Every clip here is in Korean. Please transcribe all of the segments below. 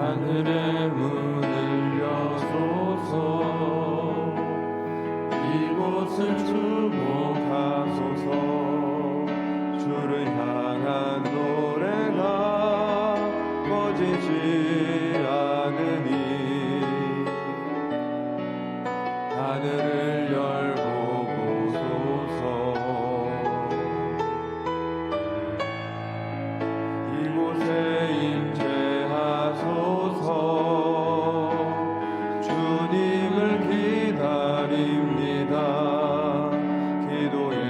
하늘의 문을 여소서. 이곳을 주목하소서. 주를 향한 노래가 꺼지지 않으니 하늘을 열고 보소서. 이곳에 임재하소서. 주님을 기다립니다. 기도의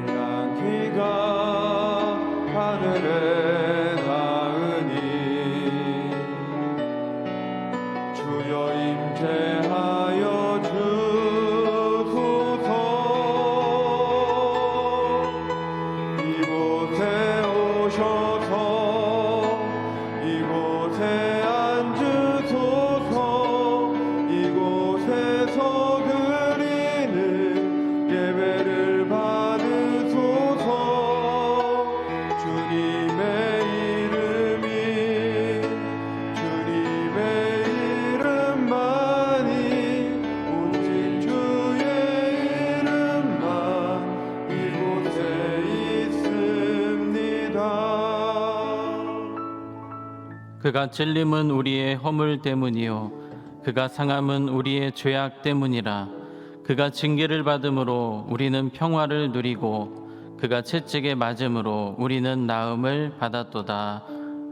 향기가 하늘에 닿으니 주여 임재하여 주소서. 이곳에 오셔서 이곳에 앉으소서. 이곳에서 드리는 예배를 받으소서. 주님의 이름만이 오직 주의 이름만 이곳에 있습니다. 그가 찔림은 우리의 허물 때문이요 그가 상함은 우리의 죄악 때문이라. 그가 징계를 받음으로 우리는 평화를 누리고 그가 채찍에 맞음으로 우리는 나음을 받았도다.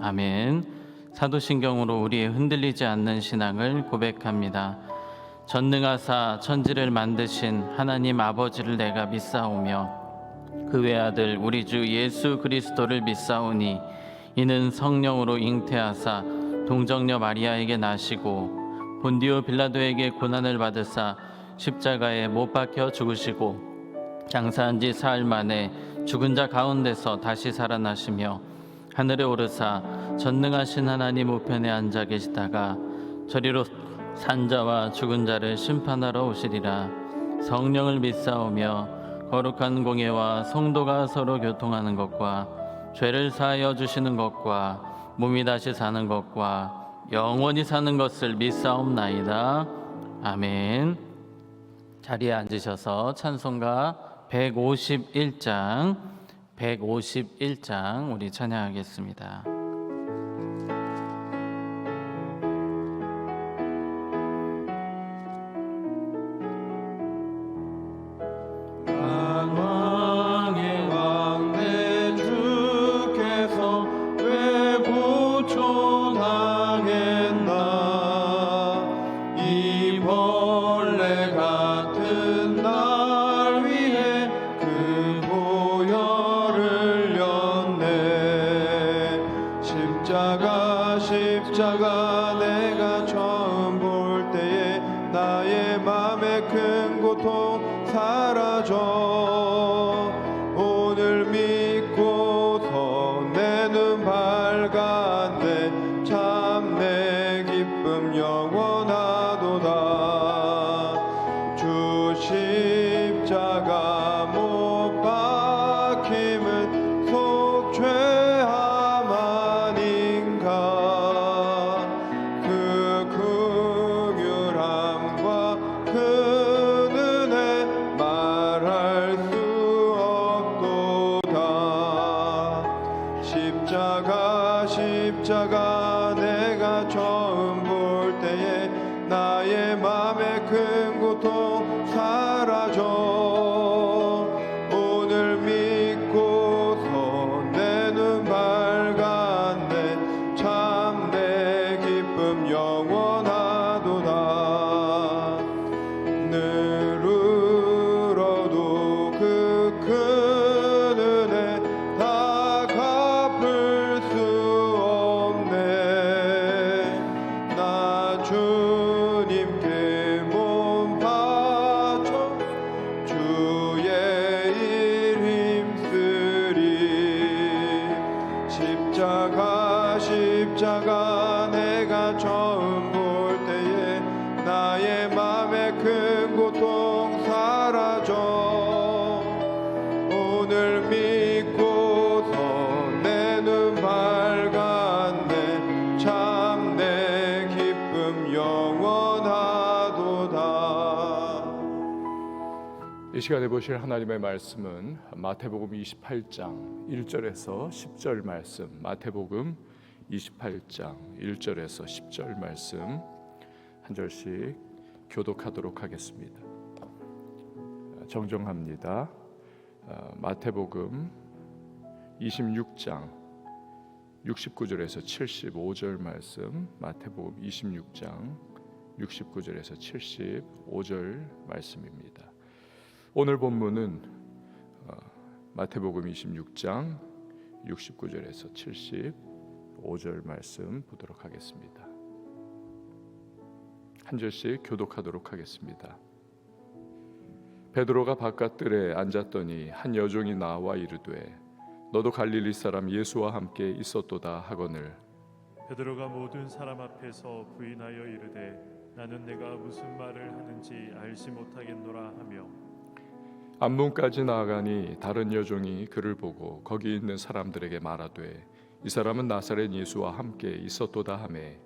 아멘. 사도신경으로 우리의 흔들리지 않는 신앙을 고백합니다. 전능하사 천지를 만드신 하나님 아버지를 내가 믿사오며 그 외아들 우리 주 예수 그리스도를 믿사오니 이는 성령으로 잉태하사 동정녀 마리아에게 나시고 본디오 빌라도에게 고난을 받으사 십자가에 못 박혀 죽으시고 장사한 지 사흘 만에 죽은 자 가운데서 다시 살아나시며 하늘에 오르사 전능하신 하나님 우편에 앉아 계시다가 저리로 산자와 죽은 자를 심판하러 오시리라. 성령을 믿사오며 거룩한 공예와 성도가 서로 교통하는 것과 죄를 사하여 주시는 것과 몸이 다시 사는 것과 영원히 사는 것을 믿사옵나이다. 아멘. 자리에 앉으셔서 찬송가 151장 우리 찬양하겠습니다. 만왕의 왕 내 주께서 왜 고초당했나. 이 벌레 같은 날 위해 그 보혈을 흘렸네. 십자가 내가 처음 볼 때에 나의 맘에 큰 고통 사라져. 오늘 믿고서 내 눈 밝았네. 참 내 기쁨 영원하도다. 주 십자가 못 박힘은 속죄함 아닌가. 그 긍휼함과 그 은혜 말할 수 없도다. 십자가 내가 처음 볼 때에 나의 맘에 큰 고통 사라져. 오늘 믿고서 내 눈 밝았네. 참 내 기쁨 영원하도다. 늘 울어도 그 큰 은혜 다 갚을 수 없네. 나 주님께 몸 바쳐 주의 일 힘쓰리. 십자가 내가 처음 볼 때에 나의 맘에 큰 고통 사라져. 오늘 믿고서 내 눈 밝았네. 참 내 이 시간에 보실 하나님의 말씀은 마태복음 28장 1절에서 10절 말씀, 마태복음 28장 1절에서 10절 말씀 한 절씩 교독하도록 하겠습니다. 정정합니다. 마태복음 26장 69절에서 75절 말씀, 마태복음 26장 69절에서 75절 말씀입니다. 오늘 본문은 마태복음 26장 69절에서 75절 말씀 보도록 하겠습니다. 한 절씩 교독하도록 하겠습니다. 베드로가 바깥들에 앉았더니 한 여종이 나와 이르되 너도 갈릴리 사람 예수와 함께 있었도다 하거늘 베드로가 모든 사람 앞에서 부인하여 이르되 나는 내가 무슨 말을 하는지 알지 못하겠노라 하며 앞문까지 나아가니 다른 여종이 그를 보고 거기 있는 사람들에게 말하되 이 사람은 나사렛 예수와 함께 있었도다 하매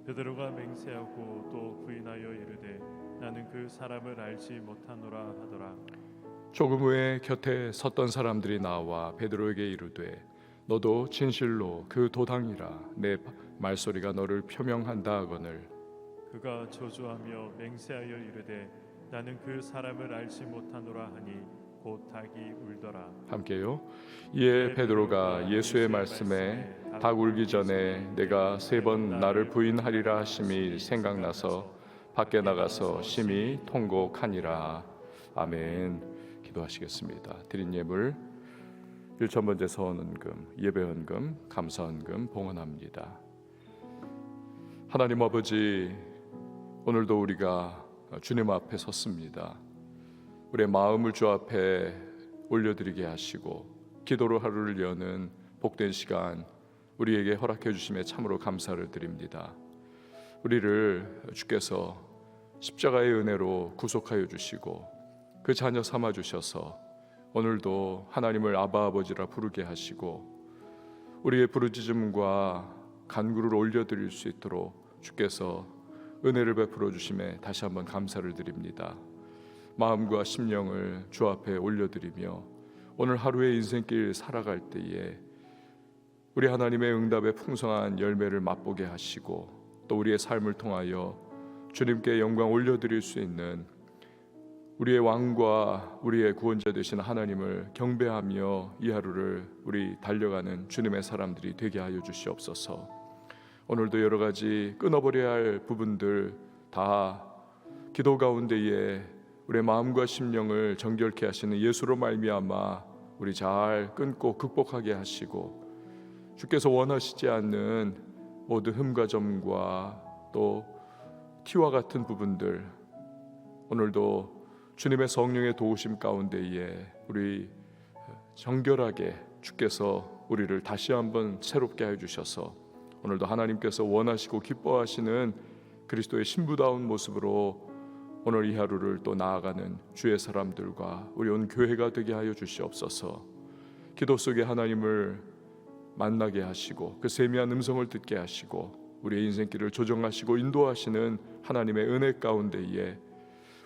베드로가 맹세하고 또 부인하여 이르되 나는 그 사람을 알지 못하노라 하더라. 조금 후에 곁에 섰던 사람들이 나와 베드로에게 이르되 너도 진실로 그 도당이라 내 말소리가 너를 표명한다 하거늘 그가 저주하며 맹세하여 이르되 나는 그 사람을 알지 못하노라 하니 곧 닭이 울더라. 함께요. 이에 베드로가 예수의 말씀에 닭 울기 전에 내가 3번 나를 부인하리라 하심이 생각나서 밖에 나가서 심히 통곡하니라. 아멘. 기도하시겠습니다. 드린 예물 1,000번째 서원헌금, 예배헌금, 감사헌금 봉헌합니다. 하나님 아버지, 오늘도 우리가 주님 앞에 섰습니다. 우리의 마음을 주 앞에 올려드리게 하시고 기도로 하루를 여는 복된 시간 우리에게 허락해 주심에 참으로 감사를 드립니다. 우리를 주께서 십자가의 은혜로 구속하여 주시고 그 자녀 삼아 주셔서 오늘도 하나님을 아바 아버지라 부르게 하시고 우리의 부르짖음과 간구를 올려드릴 수 있도록 주께서 은혜를 베풀어 주심에 다시 한번 감사를 드립니다. 마음과 심령을 주 앞에 올려드리며 오늘 하루의 인생길 살아갈 때에 우리 하나님의 응답의 풍성한 열매를 맛보게 하시고 또 우리의 삶을 통하여 주님께 영광 올려드릴 수 있는 우리의 왕과 우리의 구원자 되신 하나님을 경배하며 이 하루를 우리 달려가는 주님의 사람들이 되게 하여 주시옵소서. 오늘도 여러 가지 끊어버려야 할 부분들 다 기도 가운데에 우리의 마음과 심령을 정결케 하시는 예수로 말미암아 우리 잘 끊고 극복하게 하시고 주께서 원하시지 않는 모든 흠과 점과 또 티와 같은 부분들 오늘도 주님의 성령의 도우심 가운데에 우리 정결하게 주께서 우리를 다시 한번 새롭게 해 주셔서 오늘도 하나님께서 원하시고 기뻐하시는 그리스도의 신부다운 모습으로 오늘 이 하루를 또 나아가는 주의 사람들과 우리 온 교회가 되게 하여 주시옵소서. 기도 속에 하나님을 만나게 하시고 그 세미한 음성을 듣게 하시고 우리의 인생길을 조정하시고 인도하시는 하나님의 은혜 가운데에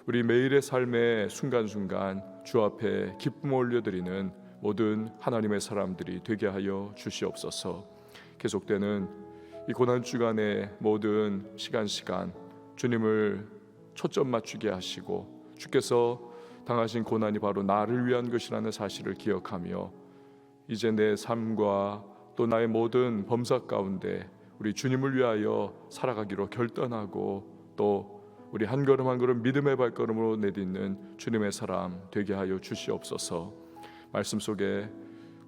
우리 매일의 삶의 순간순간 주 앞에 기쁨을 올려드리는 모든 하나님의 사람들이 되게 하여 주시옵소서. 계속되는 이 고난주간의 모든 시간 주님을 초점 맞추게 하시고 주께서 당하신 고난이 바로 나를 위한 것이라는 사실을 기억하며 이제 내 삶과 또 나의 모든 범사 가운데 우리 주님을 위하여 살아가기로 결단하고 또 우리 한 걸음 한 걸음 믿음의 발걸음으로 내딛는 주님의 사람 되게 하여 주시옵소서. 말씀 속에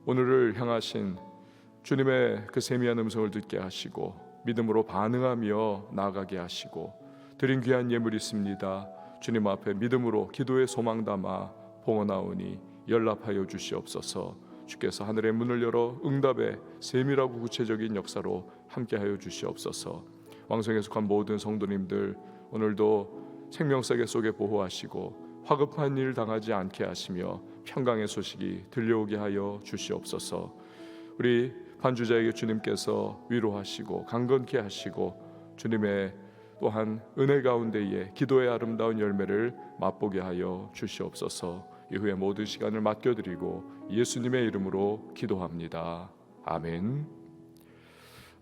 오늘을 향하신 주님의 그 세미한 음성을 듣게 하시고 믿음으로 반응하며 나아가게 하시고 드린 귀한 예물이 있습니다. 주님 앞에 믿음으로 기도의 소망 담아 봉헌하오니 연락하여 주시옵소서. 주께서 하늘의 문을 열어 응답의 세밀하고 구체적인 역사로 함께하여 주시옵소서. 왕성에 속한 모든 성도님들 오늘도 생명사계 속에 보호하시고 화급한 일 당하지 않게 하시며 평강의 소식이 들려오게 하여 주시옵소서. 우리 반주자에게 주님께서 위로하시고 강건케 하시고 주님의 또한 은혜 가운데에 기도의 아름다운 열매를 맛보게 하여 주시옵소서. 이후에 모든 시간을 맡겨드리고 예수님의 이름으로 기도합니다. 아멘.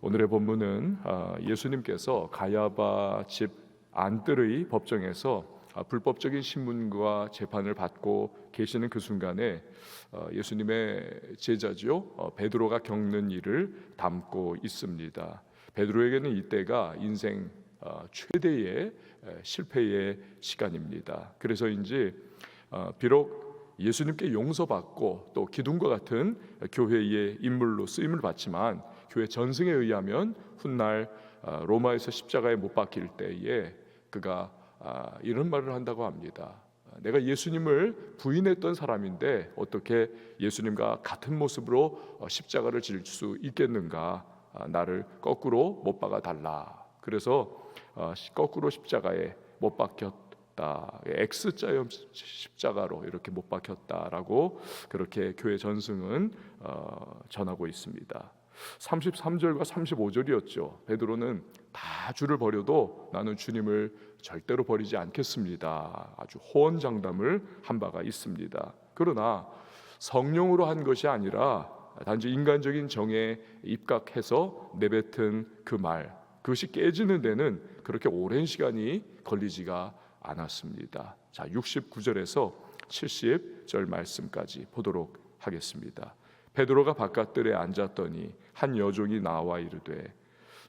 오늘의 본문은 예수님께서 가야바 집 안뜰의 법정에서 불법적인 신문과 재판을 받고 계시는 그 순간에 예수님의 제자죠, 베드로가 겪는 일을 담고 있습니다. 베드로에게는 이때가 인생 최대의 실패의 시간입니다. 그래서인지 비록 예수님께 용서받고 또 기둥과 같은 교회의 인물로 쓰임을 받지만 교회 전승에 의하면 훗날 로마에서 십자가에 못 박힐 때에 그가 이런 말을 한다고 합니다. 내가 예수님을 부인했던 사람인데 어떻게 예수님과 같은 모습으로 십자가를 질 수 있겠는가? 나를 거꾸로 못 박아 달라. 그래서 거꾸로 십자가에 못 박혔다. X자형 십자가로 이렇게 못 박혔다라고 그렇게 교회 전승은 전하고 있습니다. 33절과 35절이었죠. 베드로는 다 주를 버려도 나는 주님을 절대로 버리지 않겠습니다. 아주 호언장담을 한 바가 있습니다. 그러나 성령으로 한 것이 아니라 단지 인간적인 정에 입각해서 내뱉은 그 말, 그것이 깨지는 데는 그렇게 오랜 시간이 걸리지가 않았습니다. 자, 69절에서 70절 말씀까지 보도록 하겠습니다. 베드로가 바깥들에 앉았더니 한 여종이 나와 이르되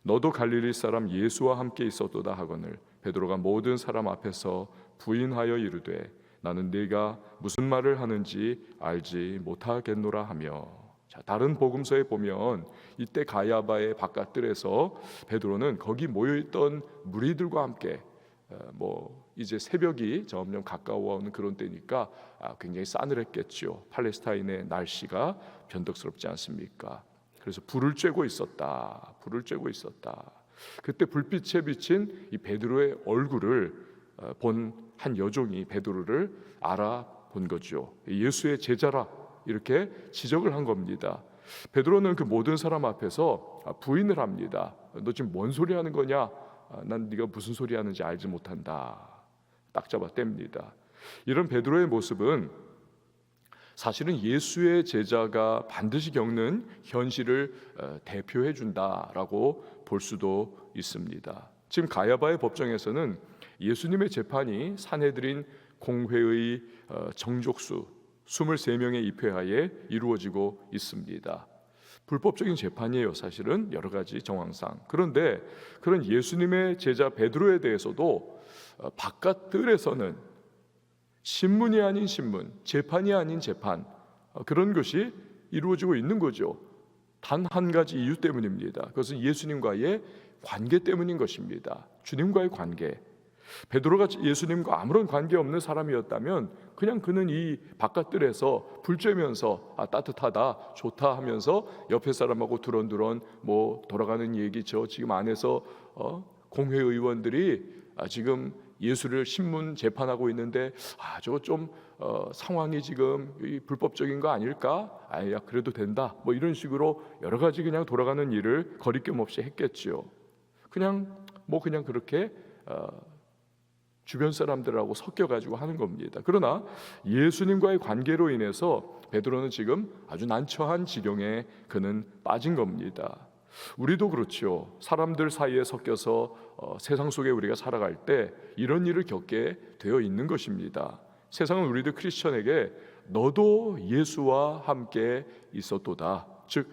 너도 갈릴리 사람 예수와 함께 있었도다 하거늘 베드로가 모든 사람 앞에서 부인하여 이르되 나는 네가 무슨 말을 하는지 알지 못하겠노라 하며. 자, 다른 복음서에 보면 이때 가야바의 바깥들에서 베드로는 거기 모여있던 무리들과 함께 이제 새벽이 점점 가까워오는 그런 때니까 굉장히 싸늘했겠죠. 팔레스타인의 날씨가 변덕스럽지 않습니까? 그래서 불을 쬐고 있었다. 그때 불빛에 비친 이 베드로의 얼굴을 본 한 여종이 베드로를 알아본 거죠. 예수의 제자라 이렇게 지적을 한 겁니다. 베드로는 그 모든 사람 앞에서 부인을 합니다. 너 지금 뭔 소리 하는 거냐? 난 네가 무슨 소리 하는지 알지 못한다. 딱 잡아 뗍니다. 이런 베드로의 모습은 사실은 예수의 제자가 반드시 겪는 현실을 대표해 준다라고 볼 수도 있습니다. 지금 가야바의 법정에서는 예수님의 재판이 사내들인 공회의 정족수 23명의 입회하에 이루어지고 있습니다. 불법적인 재판이에요. 사실은 여러 가지 정황상. 그런데 그런 예수님의 제자 베드로에 대해서도 바깥들에서는 신문이 아닌 신문, 재판이 아닌 재판, 그런 것이 이루어지고 있는 거죠. 단 한 가지 이유 때문입니다. 그것은 예수님과의 관계 때문인 것입니다. 주님과의 관계. 베드로가 예수님과 아무런 관계없는 사람이었다면 그냥 그는 이 바깥들에서 불 쬐면서 따뜻하다 좋다 하면서 옆에 사람하고 두런두런 돌아가는 얘기, 저 지금 안에서 공회의원들이 지금 예수를 신문 재판하고 있는데 저거 좀 상황이 지금 불법적인 거 아닐까? 야 그래도 된다. 이런 식으로 여러 가지 그냥 돌아가는 일을 거리낌 없이 했겠지요. 그냥 그렇게 주변 사람들하고 섞여가지고 하는 겁니다. 그러나 예수님과의 관계로 인해서 베드로는 지금 아주 난처한 지경에 그는 빠진 겁니다. 우리도 그렇죠. 사람들 사이에 섞여서 세상 속에 우리가 살아갈 때 이런 일을 겪게 되어 있는 것입니다. 세상은 우리들 크리스천에게 너도 예수와 함께 있었도다. 즉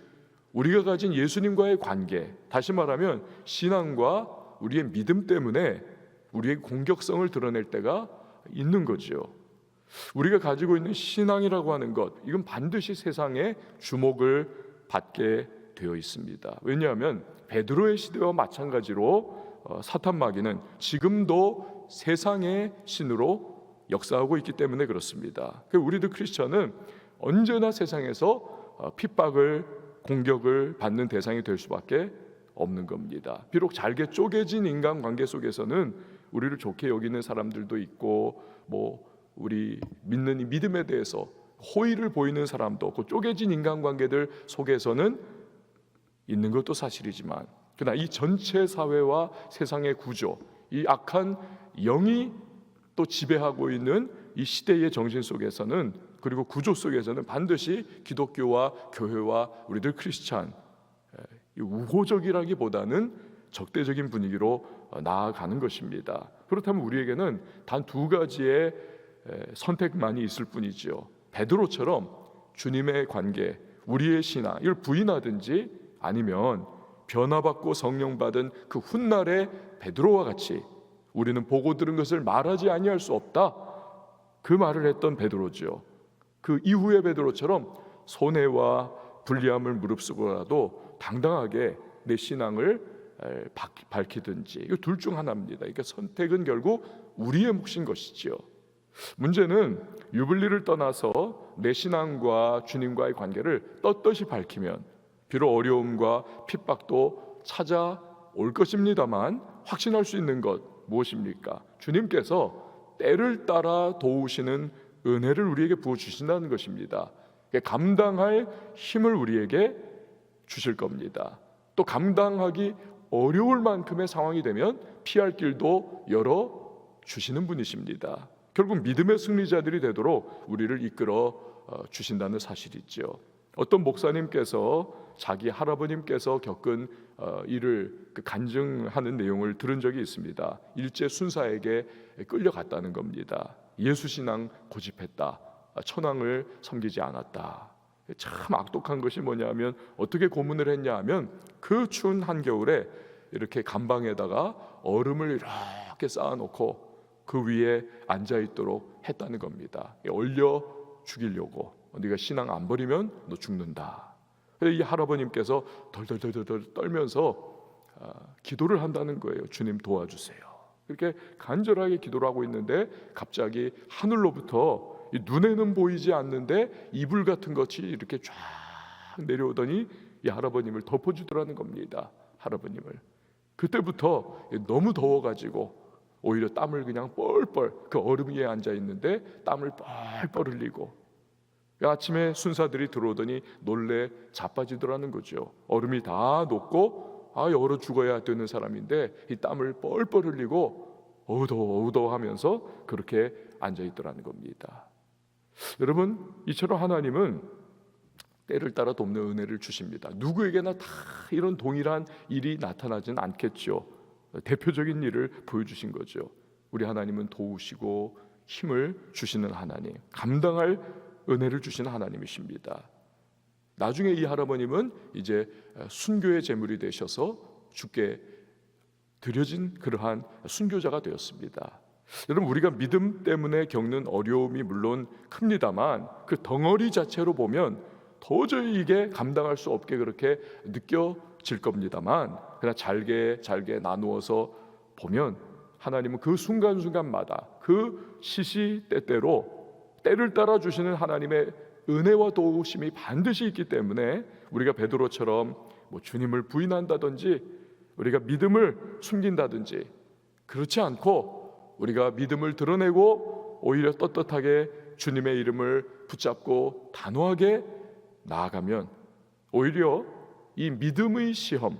우리가 가진 예수님과의 관계, 다시 말하면 신앙과 우리의 믿음 때문에 우리의 공격성을 드러낼 때가 있는 거죠. 우리가 가지고 있는 신앙이라고 하는 것, 이건 반드시 세상의 주목을 받게 되어 있습니다. 왜냐하면 베드로의 시대와 마찬가지로 사탄 마귀는 지금도 세상의 신으로 역사하고 있기 때문에 그렇습니다. 우리들 크리스천은 언제나 세상에서 핍박을, 공격을 받는 대상이 될 수밖에 없는 겁니다. 비록 잘게 쪼개진 인간관계 속에서는 우리를 좋게 여기는 사람들도 있고 우리 믿는 이 믿음에 대해서 호의를 보이는 사람도 그 쪼개진 인간관계들 속에서는 있는 것도 사실이지만, 그러나 이 전체 사회와 세상의 구조, 이 악한 영이 또 지배하고 있는 이 시대의 정신 속에서는, 그리고 구조 속에서는 반드시 기독교와 교회와 우리들 크리스찬, 우호적이라기보다는 적대적인 분위기로 나아가는 것입니다. 그렇다면 우리에게는 단 두 가지의 선택만이 있을 뿐이지요. 베드로처럼 주님의 관계, 우리의 신앙 이걸 부인하든지, 아니면 변화받고 성령 받은 그 훗날의 베드로와 같이 우리는 보고 들은 것을 말하지 아니할 수 없다, 그 말을 했던 베드로죠. 그 이후의 베드로처럼 손해와 불리함을 무릅쓰고라도 당당하게 내 신앙을 밝히든지, 이 둘 중 하나입니다. 그러니까 선택은 결국 우리의 몫인 것이지요. 문제는 유불리를 떠나서 내 신앙과 주님과의 관계를 떳떳이 밝히면 비록 어려움과 핍박도 찾아올 것입니다만, 확신할 수 있는 것 무엇입니까? 주님께서 때를 따라 도우시는 은혜를 우리에게 부어주신다는 것입니다. 감당할 힘을 우리에게 주실 겁니다. 또 감당하기 어려울 만큼의 상황이 되면 피할 길도 열어주시는 분이십니다. 결국 믿음의 승리자들이 되도록 우리를 이끌어 주신다는 사실이죠. 어떤 목사님께서 자기 할아버님께서 겪은 일을 간증하는 내용을 들은 적이 있습니다. 일제 순사에게 끌려갔다는 겁니다. 예수신앙 고집했다, 천황을 섬기지 않았다. 참 악독한 것이 뭐냐면, 어떻게 고문을 했냐 하면, 그 추운 한겨울에 이렇게 감방에다가 얼음을 이렇게 쌓아놓고 그 위에 앉아있도록 했다는 겁니다. 얼려 죽이려고. 네가 신앙 안 버리면 너 죽는다. 이 할아버님께서 덜덜덜덜 떨면서 기도를 한다는 거예요. 주님 도와주세요. 그렇게 간절하게 기도를 하고 있는데 갑자기 하늘로부터 눈에는 보이지 않는데 이불 같은 것이 이렇게 쫙 내려오더니 이 할아버님을 덮어주더라는 겁니다. 할아버님을. 그때부터 너무 더워가지고 오히려 땀을 그냥 뻘뻘, 그 얼음 위에 앉아 있는데 땀을 뻘뻘 흘리고, 아침에 순사들이 들어오더니 놀래 자빠지더라는 거죠. 얼음이 다 녹고 얼어 죽어야 되는 사람인데 이 땀을 뻘뻘 흘리고 어우더워 하면서 그렇게 앉아 있더라는 겁니다. 여러분, 이처럼 하나님은 때를 따라 돕는 은혜를 주십니다. 누구에게나 다 이런 동일한 일이 나타나지는 않겠죠. 대표적인 일을 보여주신 거죠. 우리 하나님은 도우시고 힘을 주시는 하나님, 감당할 은혜를 주시는 하나님이십니다. 나중에 이 할아버님은 이제 순교의 제물이 되셔서 주께 드려진 그러한 순교자가 되었습니다. 여러분, 우리가 믿음 때문에 겪는 어려움이 물론 큽니다만, 그 덩어리 자체로 보면 도저히 이게 감당할 수 없게 그렇게 느껴질 겁니다만, 그러나 잘게 나누어서 보면 하나님은 그 순간순간마다 그 시시때때로 때를 따라 주시는 하나님의 은혜와 도우심이 반드시 있기 때문에, 우리가 베드로처럼 주님을 부인한다든지 우리가 믿음을 숨긴다든지 그렇지 않고, 우리가 믿음을 드러내고 오히려 떳떳하게 주님의 이름을 붙잡고 단호하게 나아가면 오히려 이 믿음의 시험,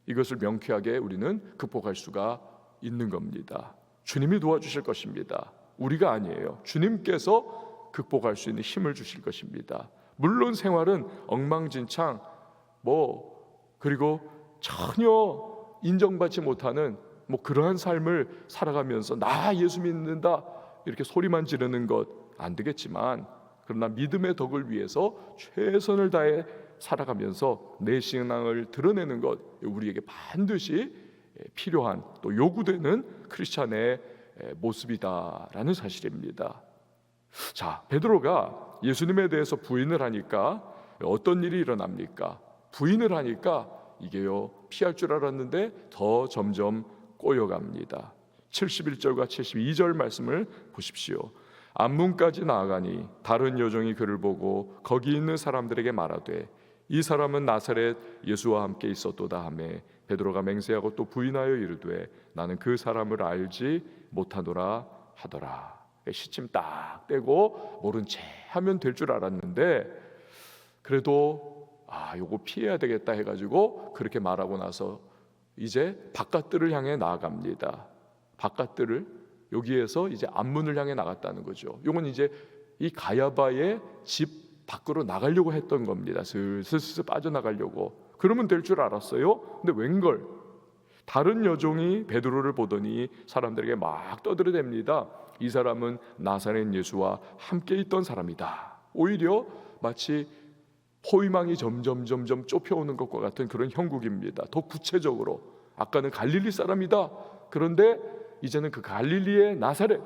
이것을 명쾌하게 우리는 극복할 수가 있는 겁니다. 주님이 도와주실 것입니다. 우리가 아니에요. 주님께서 극복할 수 있는 힘을 주실 것입니다. 물론 생활은 엉망진창, 그리고 전혀 인정받지 못하는 그러한 삶을 살아가면서 나 예수 믿는다 이렇게 소리만 지르는 것 안 되겠지만, 그러나 믿음의 덕을 위해서 최선을 다해 살아가면서 내 신앙을 드러내는 것, 우리에게 반드시 필요한, 또 요구되는 크리스찬의 모습이다라는 사실입니다. 자, 베드로가 예수님에 대해서 부인을 하니까 어떤 일이 일어납니까? 부인을 하니까 이게요, 피할 줄 알았는데 더 점점 꼬여갑니다. 71절과 72절 말씀을 보십시오. 안문까지 나아가니 다른 여종이 그를 보고 거기 있는 사람들에게 말하되 이 사람은 나사렛 예수와 함께 있었도다 하매, 베드로가 맹세하고 또 부인하여 이르되 나는 그 사람을 알지 못하노라 하더라. 시침 딱 떼고 모른 채 하면 될 줄 알았는데, 그래도 요거 피해야 되겠다 해가지고 그렇게 말하고 나서 이제 바깥들을 향해 나아갑니다. 바깥들을, 여기에서 이제 앞문을 향해 나갔다는 거죠. 이건 이제 이 가야바의 집 밖으로 나가려고 했던 겁니다. 슬슬 빠져나가려고. 그러면 될 줄 알았어요. 근데 웬걸 다른 여종이 베드로를 보더니 사람들에게 막 떠들어댑니다. 이 사람은 나사렛 예수와 함께 있던 사람이다. 오히려 마치 포위망이 점점 좁혀오는 것과 같은 그런 형국입니다. 더 구체적으로 아까는 갈릴리 사람이다. 그런데 이제는 그 갈릴리의 나사렛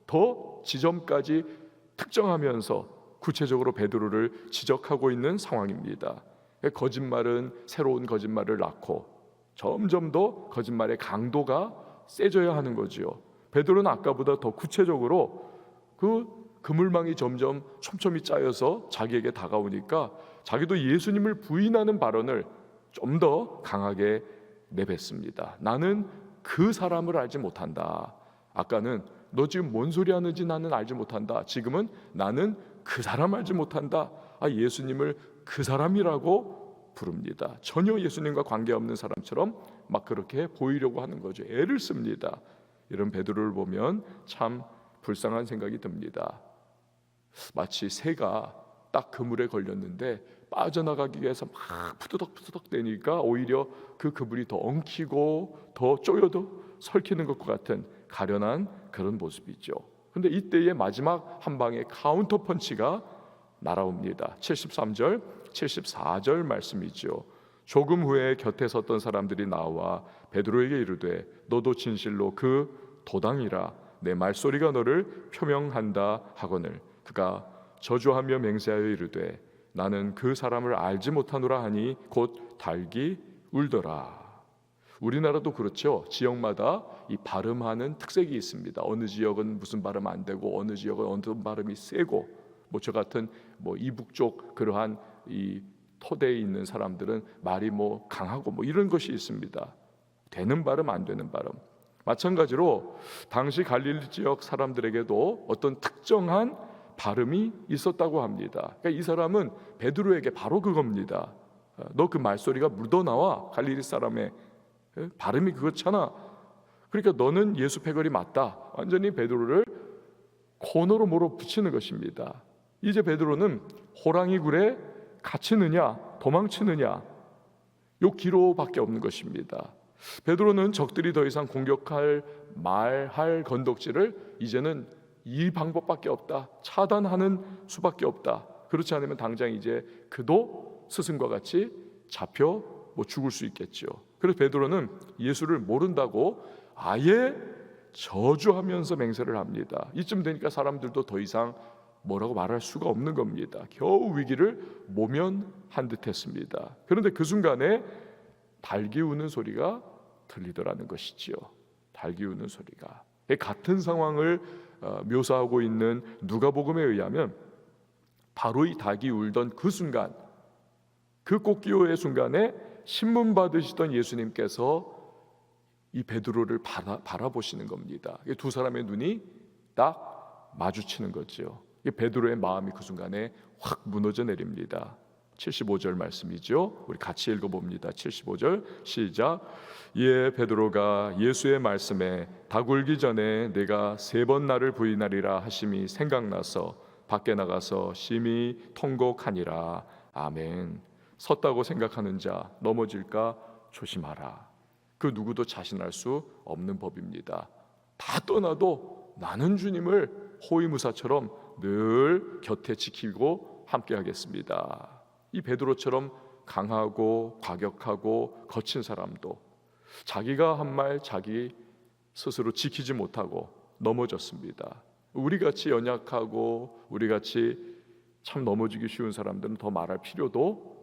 더 지점까지 특정하면서 구체적으로 베드로를 지적하고 있는 상황입니다. 거짓말은 새로운 거짓말을 낳고 점점 더 거짓말의 강도가 세져야 하는 거지요. 베드로는 아까보다 더 구체적으로 그 그물망이 점점 촘촘히 짜여서 자기에게 다가오니까 자기도 예수님을 부인하는 발언을 좀 더 강하게 내뱉습니다. 나는 그 사람을 알지 못한다. 아까는 너 지금 뭔 소리 하는지 나는 알지 못한다. 지금은 나는 그 사람 알지 못한다. 예수님을 그 사람이라고 부릅니다. 전혀 예수님과 관계없는 사람처럼 막 그렇게 보이려고 하는 거죠. 애를 씁니다. 이런 베드로를 보면 참 불쌍한 생각이 듭니다. 마치 새가 딱 그물에 걸렸는데 빠져나가기 위해서 막 푸드덕 대니까 오히려 그 그물이 더 엉키고 더 쪼여도 설키는 것과 같은 가련한 그런 모습이죠. 근데 이때의 마지막 한 방의 카운터 펀치가 날아옵니다. 73절, 74절 말씀이죠. 조금 후에 곁에 섰던 사람들이 나와 베드로에게 이르되 너도 진실로 그 도당이라 내 말소리가 너를 표명한다 하거늘 그가 저주하며 맹세하여 이르되 나는 그 사람을 알지 못하노라 하니 곧 달기 울더라. 우리나라도 그렇죠. 지역마다 이 발음하는 특색이 있습니다. 어느 지역은 무슨 발음 안 되고 어느 지역은 어떤 발음이 세고 뭐 저 같은 뭐 이북 쪽 그러한 이 토대에 있는 사람들은 말이 뭐 강하고 뭐 이런 것이 있습니다. 되는 발음 안 되는 발음. 마찬가지로 당시 갈릴리 지역 사람들에게도 어떤 특정한 발음이 있었다고 합니다. 그러니까 이 사람은 베드로에게 바로 그겁니다. 너 그 말소리가 묻어나와 갈릴리 사람의 발음이 그렇잖아. 그러니까 너는 예수 패거리 맞다. 완전히 베드로를 코너로 몰아붙이는 것입니다. 이제 베드로는 호랑이 굴에 갇히느냐 도망치느냐 요 기로밖에 없는 것입니다. 베드로는 적들이 더 이상 공격할 말할 건덕지를 이제는 이 방법밖에 없다. 차단하는 수밖에 없다. 그렇지 않으면 당장 이제 그도 스승과 같이 잡혀 뭐 죽을 수 있겠죠. 그래서 베드로는 예수를 모른다고 아예 저주하면서 맹세를 합니다. 이쯤 되니까 사람들도 더 이상 뭐라고 말할 수가 없는 겁니다. 겨우 위기를 모면한 듯했습니다. 그런데 그 순간에 닭이 우는 소리가 들리더라는 것이지요. 닭이 우는 소리가 같은 상황을 묘사하고 있는 누가복음에 의하면 바로 이 닭이 울던 그 순간, 그 꽃기호의 순간에 신문 받으시던 예수님께서 이 베드로를 바라보시는 겁니다. 두 사람의 눈이 딱 마주치는 거죠. 베드로의 마음이 그 순간에 확 무너져 내립니다. 75절 말씀이죠. 우리 같이 읽어봅니다. 75절 시작. 예, 베드로가 예수의 말씀에 닭 울기 전에 내가 3번 나를 부인하리라 하심이 생각나서 밖에 나가서 심히 통곡하니라. 아멘. 섰다고 생각하는 자 넘어질까 조심하라. 그 누구도 자신할 수 없는 법입니다. 다 떠나도 나는 주님을 호위무사처럼 늘 곁에 지키고 함께 하겠습니다. 이 베드로처럼 강하고 과격하고 거친 사람도 자기가 한 말 자기 스스로 지키지 못하고 넘어졌습니다. 우리같이 연약하고 우리같이 참 넘어지기 쉬운 사람들은 더 말할 필요도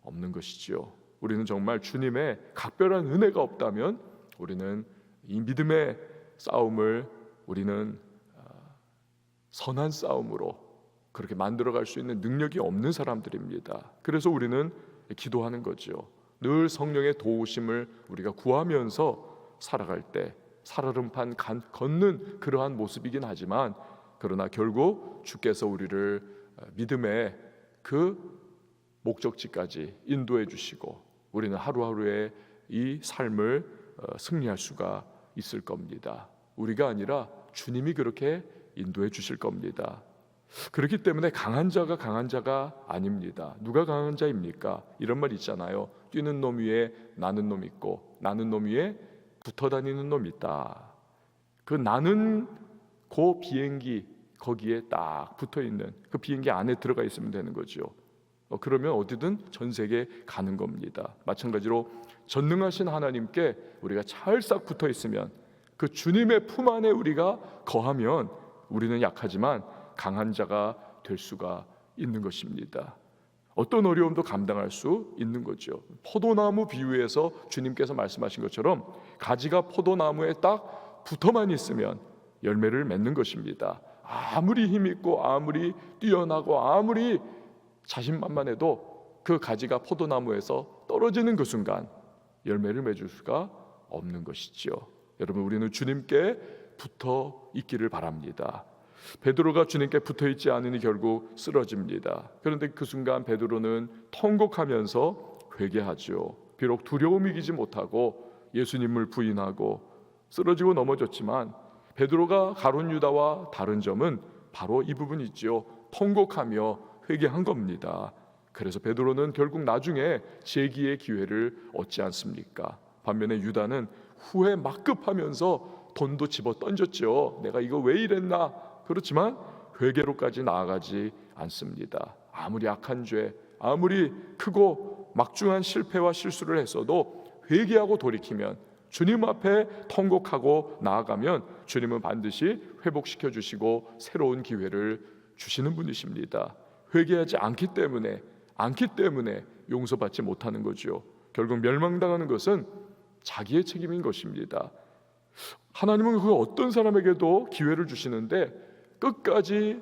없는 것이지요. 우리는 정말 주님의 각별한 은혜가 없다면 우리는 이 믿음의 싸움을 우리는 선한 싸움으로 그렇게 만들어갈 수 있는 능력이 없는 사람들입니다. 그래서 우리는 기도하는 거죠. 늘 성령의 도우심을 우리가 구하면서 살아갈 때 살얼음판 걷는 그러한 모습이긴 하지만 그러나 결국 주께서 우리를 믿음의 그 목적지까지 인도해 주시고 우리는 하루하루의 이 삶을 승리할 수가 있을 겁니다. 우리가 아니라 주님이 그렇게 인도해 주실 겁니다. 그렇기 때문에 강한 자가 아닙니다. 누가 강한 자입니까? 이런 말 있잖아요. 뛰는 놈 위에 나는 놈 있고 나는 놈 위에 붙어 다니는 놈 있다. 그 나는 그 비행기 거기에 딱 붙어 있는 그 비행기 안에 들어가 있으면 되는 거죠. 그러면 어디든 전 세계에 가는 겁니다. 마찬가지로 전능하신 하나님께 우리가 찰싹 붙어 있으면, 그 주님의 품 안에 우리가 거하면 우리는 약하지만 강한 자가 될 수가 있는 것입니다. 어떤 어려움도 감당할 수 있는 거죠. 포도나무 비유에서 주님께서 말씀하신 것처럼 가지가 포도나무에 딱 붙어만 있으면 열매를 맺는 것입니다. 아무리 힘있고 아무리 뛰어나고 아무리 자신만만해도 그 가지가 포도나무에서 떨어지는 그 순간 열매를 맺을 수가 없는 것이지요. 여러분, 우리는 주님께 붙어 있기를 바랍니다. 베드로가 주님께 붙어 있지 않으니 결국 쓰러집니다. 그런데 그 순간 베드로는 통곡하면서 회개하죠. 비록 두려움이 이기지 못하고 예수님을 부인하고 쓰러지고 넘어졌지만 베드로가 가룟 유다와 다른 점은 바로 이 부분이지요. 통곡하며 회개한 겁니다. 그래서 베드로는 결국 나중에 재기의 기회를 얻지 않습니까? 반면에 유다는 후회 막 급하면서 돈도 집어 던졌죠. 내가 이거 왜 이랬나? 그렇지만 회개로까지 나아가지 않습니다. 아무리 악한 죄, 아무리 크고 막중한 실패와 실수를 했어도 회개하고 돌이키면, 주님 앞에 통곡하고 나아가면 주님은 반드시 회복시켜 주시고 새로운 기회를 주시는 분이십니다. 회개하지 않기 때문에 용서받지 못하는 거죠. 결국 멸망당하는 것은 자기의 책임인 것입니다. 하나님은 그 어떤 사람에게도 기회를 주시는데 끝까지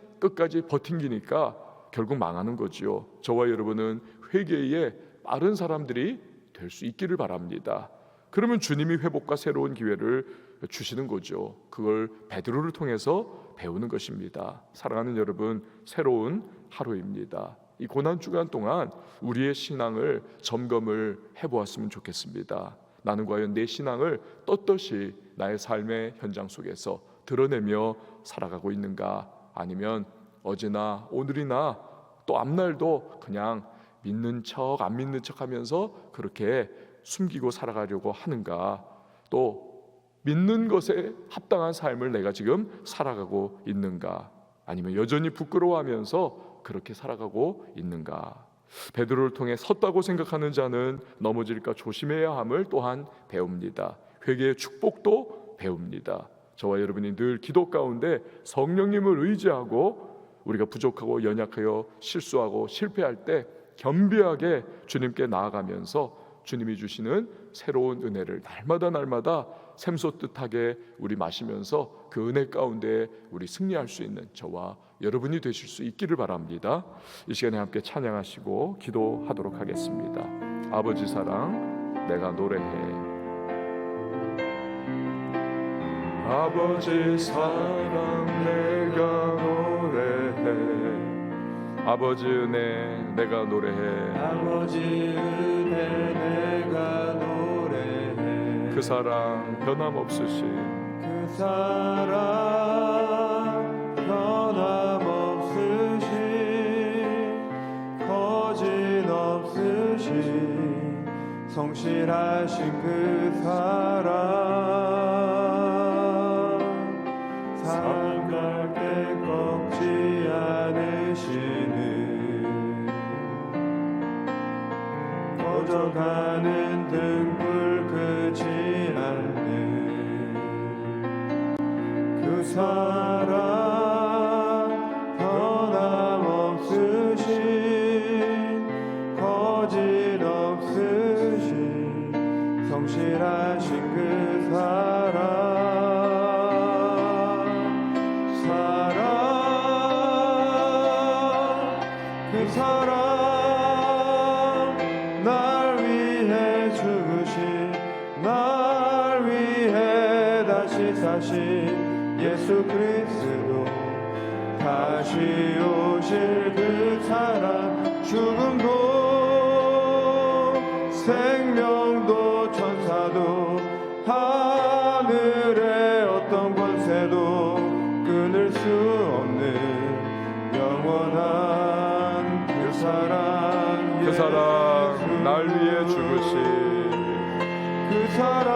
버팅기니까 결국 망하는 거지요. 저와 여러분은 회개에 빠른 사람들이 될 수 있기를 바랍니다. 그러면 주님이 회복과 새로운 기회를 주시는 거죠. 그걸 베드로를 통해서 배우는 것입니다. 사랑하는 여러분, 새로운 하루입니다. 이 고난 주간 동안 우리의 신앙을 점검을 해보았으면 좋겠습니다. 나는 과연 내 신앙을 떳떳이 나의 삶의 현장 속에서 드러내며 살아가고 있는가? 아니면 어제나 오늘이나 또 앞날도 그냥 믿는 척 안 믿는 척 하면서 그렇게 숨기고 살아가려고 하는가? 또 믿는 것에 합당한 삶을 내가 지금 살아가고 있는가? 아니면 여전히 부끄러워하면서 그렇게 살아가고 있는가? 베드로를 통해 섰다고 생각하는 자는 넘어질까 조심해야 함을 또한 배웁니다. 회개의 축복도 배웁니다. 저와 여러분이 늘 기도 가운데 성령님을 의지하고 우리가 부족하고 연약하여 실수하고 실패할 때 겸비하게 주님께 나아가면서 주님이 주시는 새로운 은혜를 날마다 샘솟듯하게 우리 마시면서 그 은혜 가운데 우리 승리할 수 있는 저와 여러분이 되실 수 있기를 바랍니다. 이 시간에 함께 찬양하시고 기도하도록 하겠습니다. 아버지 사랑 내가 노래해. 아버지 사랑 내가 노래해. 아버지 은혜 내가 노래해. 아버지 은혜 내가 노래해. 그 사랑 변함없으신 그 사랑 변함없으신 거짓 없으신 성실하신 그 사랑 사랑할 때 꺾지 않으시는 꺼져가는 등불 끄지 않는 그 사랑 변함없으신 거짓 없으신 성실하신 그 사랑 그 사랑 날 위해 죽으신 날 위해 다시 사신 예수 그리스도 다시 오실 그 사랑 죽음도 생명도 천사도 하늘의 어떤 권세도 사랑 날 위해 죽으신 그 사랑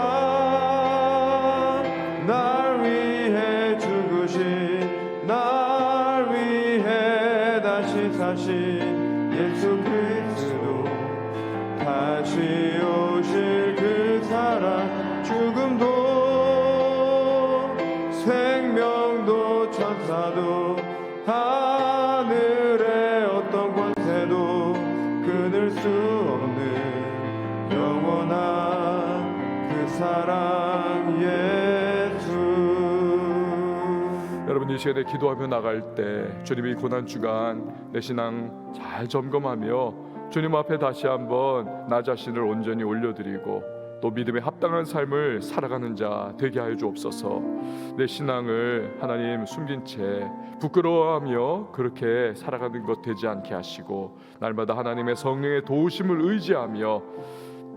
날 위해 죽으신 날 위해 다시 사신 예수 그리스도 다시 오실 그 사랑 죽음도 생명도 천사도 하늘의 어떤 권세도 끊을 수 없는 영원한 그 사랑 예수. 여러분 이 시간에 기도하며 나갈 때 주님이 고난주간 내 신앙 잘 점검하며 주님 앞에 다시 한번 나 자신을 온전히 올려드리고 또 믿음에 합당한 삶을 살아가는 자 되게 하여 주옵소서. 내 신앙을 하나님 숨긴 채 부끄러워하며 그렇게 살아가는 것 되지 않게 하시고 날마다 하나님의 성령의 도우심을 의지하며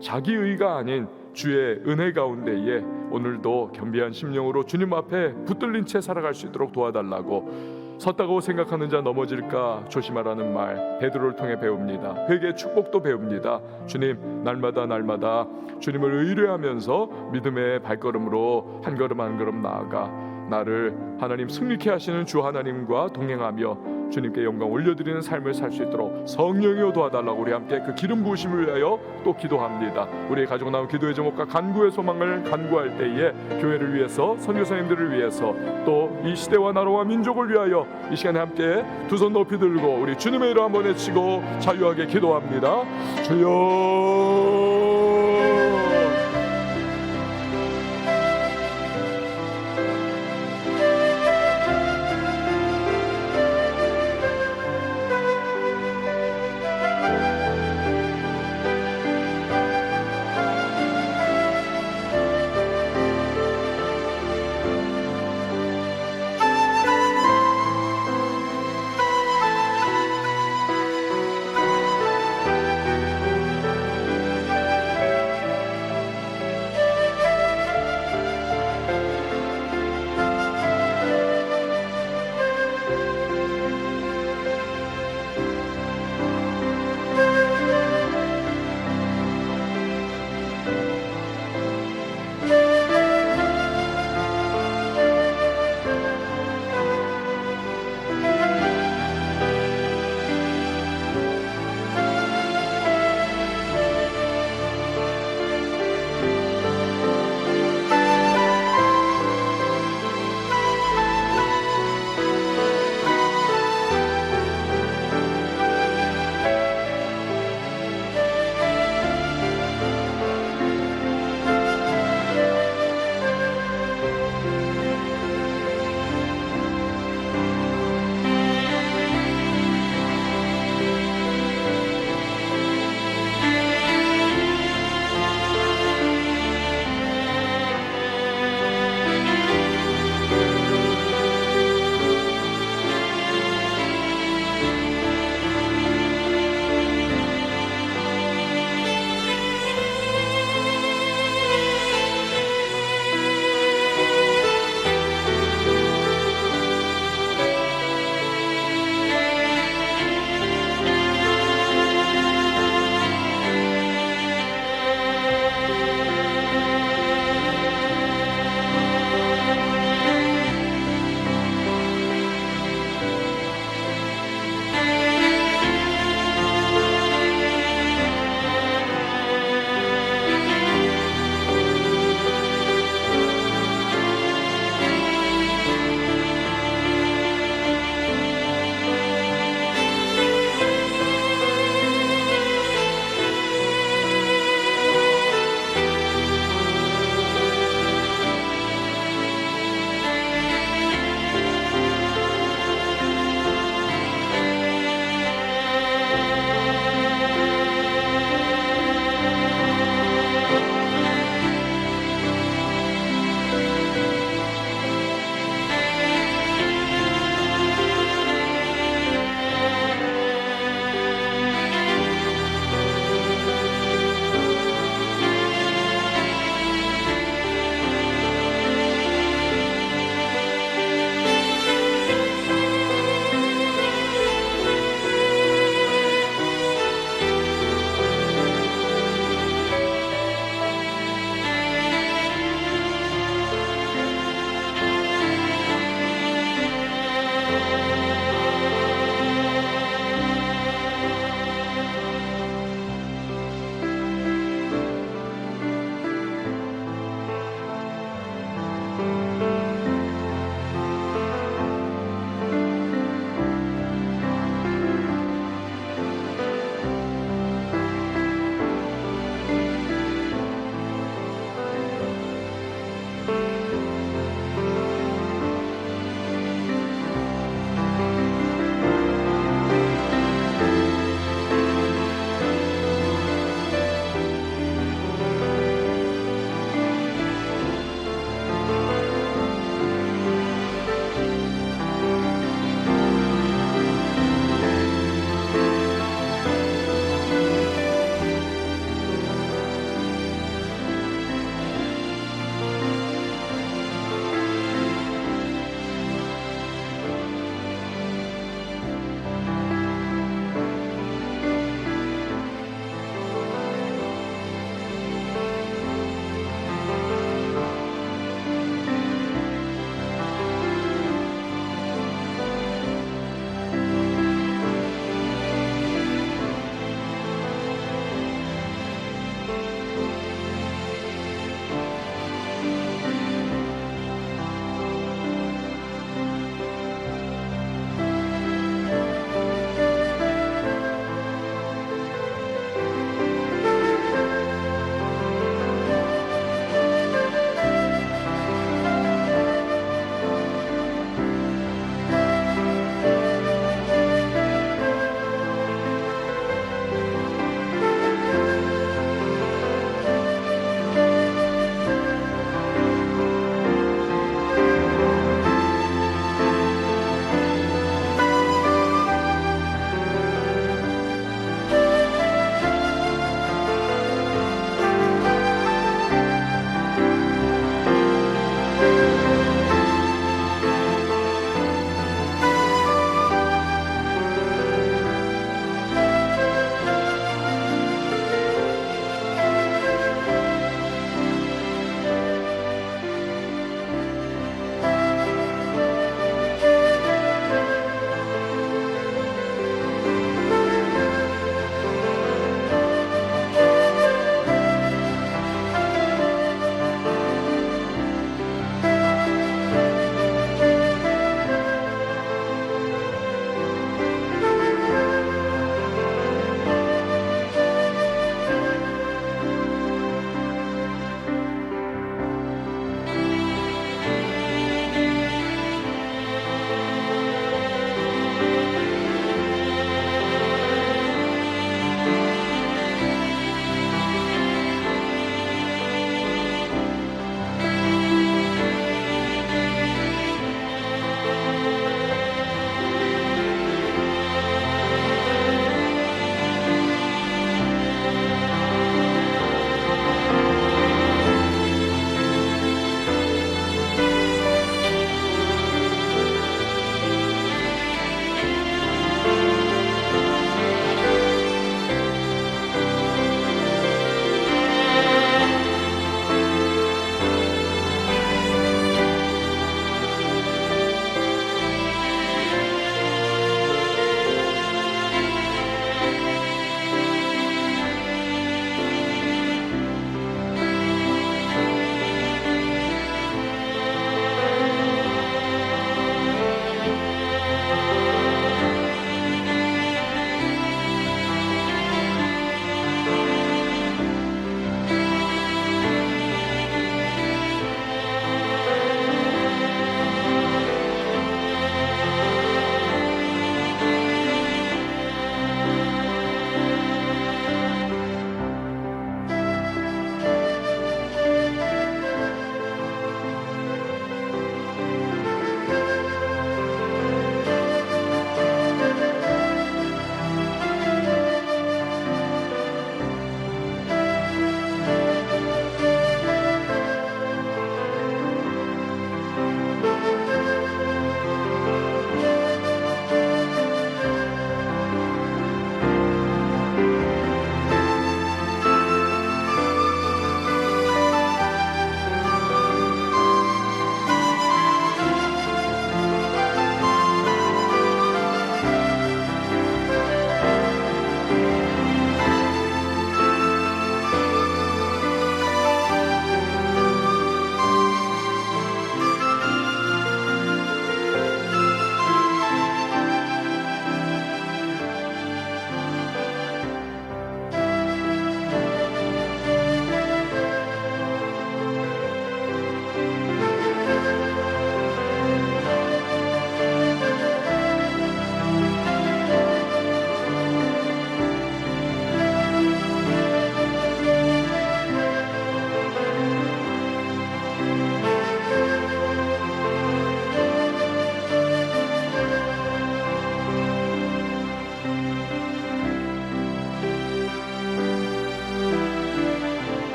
자기 의가 아닌 주의 은혜 가운데에 오늘도 겸비한 심령으로 주님 앞에 붙들린 채 살아갈 수 있도록 도와달라고 섰다고 생각하는 자 넘어질까 조심하라는 말 베드로를 통해 배웁니다. 회개의 축복도 배웁니다. 주님 날마다 주님을 의뢰하면서 믿음의 발걸음으로 한 걸음 한 걸음 나아가 나를 하나님 승리케 하시는 주 하나님과 동행하며 주님께 영광 올려드리는 삶을 살 수 있도록 성령이여 도와달라고 우리 함께 그 기름 부으심을 위하여 또 기도합니다. 우리의 가지고 나온 기도의 제목과 간구의 소망을 간구할 때에 교회를 위해서 선교사님들을 위해서 또 이 시대와 나라와 민족을 위하여 이 시간에 함께 두 손 높이 들고 우리 주님의 이름 한번 외치고 자유하게 기도합니다. 주여